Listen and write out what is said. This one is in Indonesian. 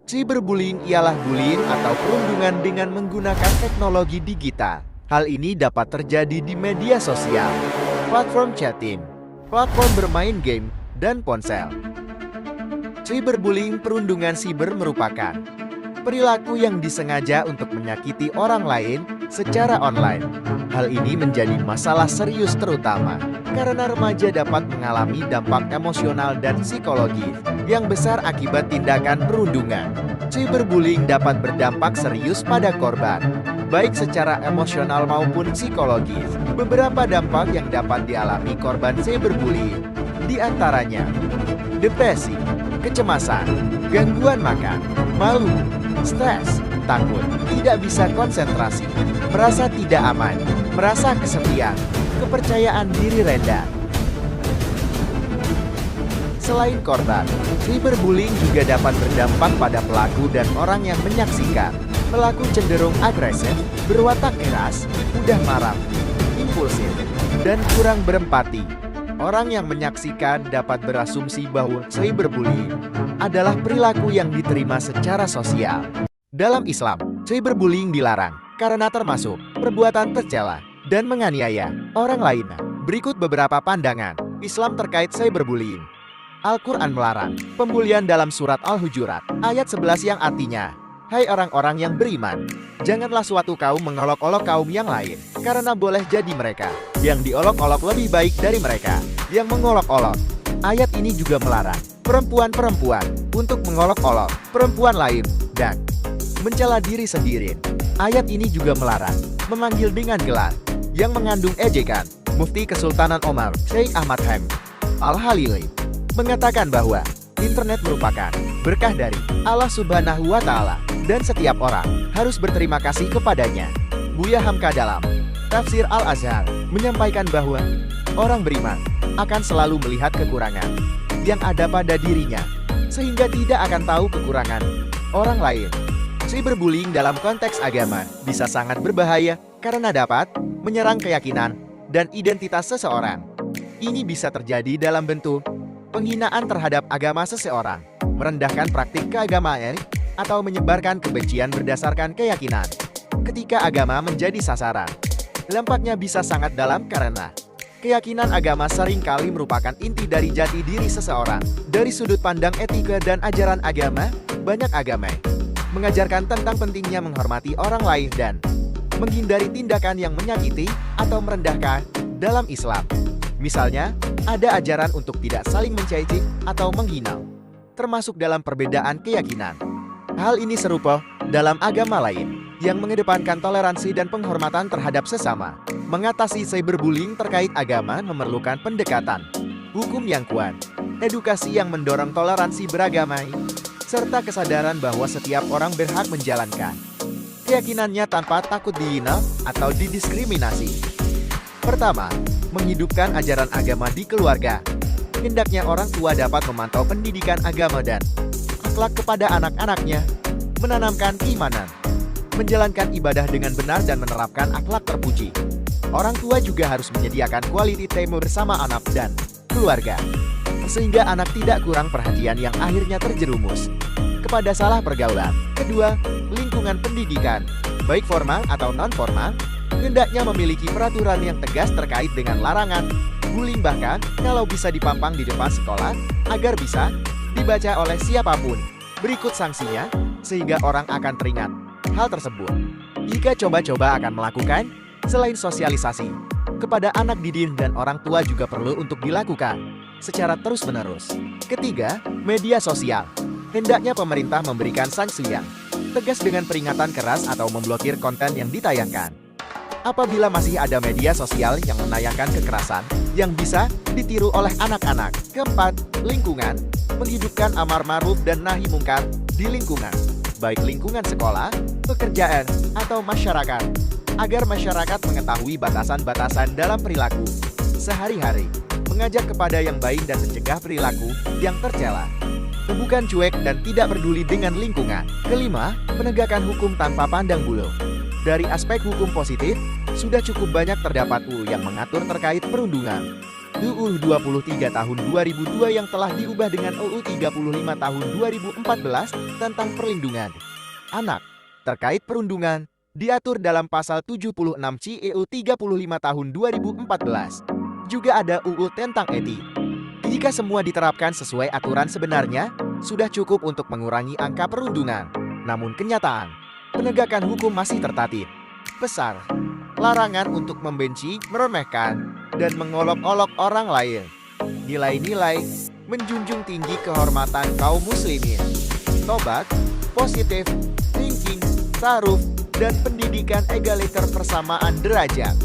Cyberbullying ialah bullying atau perundungan dengan menggunakan teknologi digital. Hal ini dapat terjadi di media sosial, platform chatting, platform bermain game, dan ponsel. Cyberbullying perundungan siber merupakan perilaku yang disengaja untuk menyakiti orang lain secara online. Hal ini menjadi masalah serius terutama karena remaja dapat mengalami dampak emosional dan psikologis yang besar akibat tindakan perundungan. Cyberbullying dapat berdampak serius pada korban, baik secara emosional maupun psikologis. Beberapa dampak yang dapat dialami korban cyberbullying, di antaranya depresi, kecemasan, gangguan makan, malu, stres, takut, tidak bisa konsentrasi, merasa tidak aman, merasa kesepian, kepercayaan diri rendah. Selain korban, cyberbullying juga dapat berdampak pada pelaku dan orang yang menyaksikan. Pelaku cenderung agresif, berwatak keras, mudah marah, impulsif, dan kurang berempati. Orang yang menyaksikan dapat berasumsi bahwa cyberbullying adalah perilaku yang diterima secara sosial. Dalam Islam, cyberbullying dilarang karena termasuk perbuatan tercela dan menganiaya orang lain. Berikut beberapa pandangan Islam terkait cyberbullying. Al-Quran melarang pembulian dalam surat Al-Hujurat, ayat 11 yang artinya, "Hai orang-orang yang beriman, janganlah suatu kaum mengolok-olok kaum yang lain, karena boleh jadi mereka yang diolok-olok lebih baik dari mereka yang mengolok-olok." Ayat ini juga melarang perempuan-perempuan untuk mengolok-olok perempuan lain dan mencela diri sendiri. Ayat ini juga melarang memanggil dengan gelar yang mengandung ejekan. Mufti Kesultanan Omar, Syekh Ahmad Hamid Al-Halili, mengatakan bahwa internet merupakan berkah dari Allah Subhanahu wa Ta'ala dan setiap orang harus berterima kasih kepadanya. Buya Hamka dalam Tafsir Al-Azhar menyampaikan bahwa orang beriman akan selalu melihat kekurangan yang ada pada dirinya, sehingga tidak akan tahu kekurangan orang lain. Cyberbullying dalam konteks agama bisa sangat berbahaya karena dapat menyerang keyakinan dan identitas seseorang. Ini bisa terjadi dalam bentuk penghinaan terhadap agama seseorang, merendahkan praktik keagamaan, atau menyebarkan kebencian berdasarkan keyakinan. Ketika agama menjadi sasaran, dampaknya bisa sangat dalam karena keyakinan agama seringkali merupakan inti dari jati diri seseorang. Dari sudut pandang etika dan ajaran agama, banyak agama mengajarkan tentang pentingnya menghormati orang lain dan menghindari tindakan yang menyakiti atau merendahkan. Dalam Islam, misalnya, ada ajaran untuk tidak saling mencaci atau menghina, termasuk dalam perbedaan keyakinan. Hal ini serupa dalam agama lain yang mengedepankan toleransi dan penghormatan terhadap sesama. Mengatasi cyberbullying terkait agama memerlukan pendekatan hukum yang kuat, edukasi yang mendorong toleransi beragama, serta kesadaran bahwa setiap orang berhak menjalankan keyakinannya tanpa takut dihina atau didiskriminasi. Pertama, menghidupkan ajaran agama di keluarga. Hendaknya orang tua dapat memantau pendidikan agama dan akhlak kepada anak-anaknya, menanamkan keimanan, menjalankan ibadah dengan benar dan menerapkan akhlak terpuji. Orang tua juga harus menyediakan quality time bersama anak dan keluarga, sehingga anak tidak kurang perhatian yang akhirnya terjerumus kepada salah pergaulan. Kedua, lingkungan pendidikan, baik formal atau non-formal, hendaknya memiliki peraturan yang tegas terkait dengan larangan bullying, bahkan kalau bisa dipampang di depan sekolah agar bisa dibaca oleh siapapun. Berikut sanksinya, sehingga orang akan teringat hal tersebut. Jika coba-coba akan melakukan, selain sosialisasi kepada anak didik dan orang tua juga perlu untuk dilakukan secara terus-menerus. Ketiga, media sosial. Hendaknya pemerintah memberikan sanksi yang tegas dengan peringatan keras atau memblokir konten yang ditayangkan apabila masih ada media sosial yang menayangkan kekerasan yang bisa ditiru oleh anak-anak. Keempat, lingkungan. Menghidupkan amar ma'ruf dan nahi mungkar di lingkungan, baik lingkungan sekolah, pekerjaan, atau masyarakat, agar masyarakat mengetahui batasan-batasan dalam perilaku sehari-hari, mengajak kepada yang baik dan mencegah perilaku yang tercela, bukan cuek dan tidak peduli dengan lingkungan. Kelima, menegakkan hukum tanpa pandang bulu. Dari aspek hukum positif, sudah cukup banyak terdapat yang mengatur terkait perundungan. UU 23 tahun 2002 yang telah diubah dengan UU 35 tahun 2014 tentang perlindungan anak. Terkait perundungan, diatur dalam pasal 76 CEU 35 tahun 2014. Juga ada UU tentang etik. Jika semua diterapkan sesuai aturan sebenarnya, sudah cukup untuk mengurangi angka perundungan. Namun kenyataan, penegakan hukum masih tertatih besar. Larangan untuk membenci, meremehkan, dan mengolok-olok orang lain. Nilai-nilai menjunjung tinggi kehormatan kaum muslimin. Tobat, positif, thinking, taruf, dan pendidikan egaliter persamaan derajat.